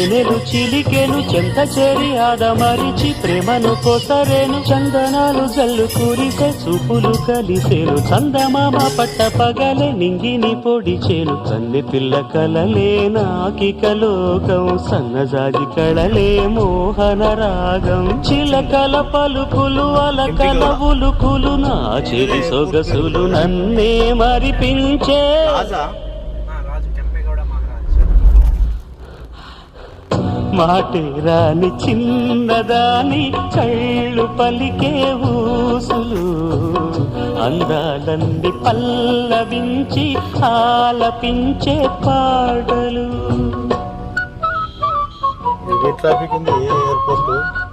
తేనెలు చిలికెను చెంత చేరి ఆదమరిచి ప్రేమను కోసరేను చందనాలు జల్లు కూరిసే చూపులు కలిసేను చందమామ పట్ట పగలే నింగిని పొడిచేను కన్నె పిల్ల కలలే నాకిక లోకం సన్నజాజి కళలే మోహన రాగం చిలకల పలుకులు అలకల ఉలుకులు నా చెలి సొగసులు నన్నే మరిపించే మాటే రాని చిన్నదాని కళ్ళు పలికే ఊసులు అందాలన్నీ పల్లవించి ఆలపించే పాటలు. ట్రాఫిక్ ఉంది ఎయిర్పోర్ట్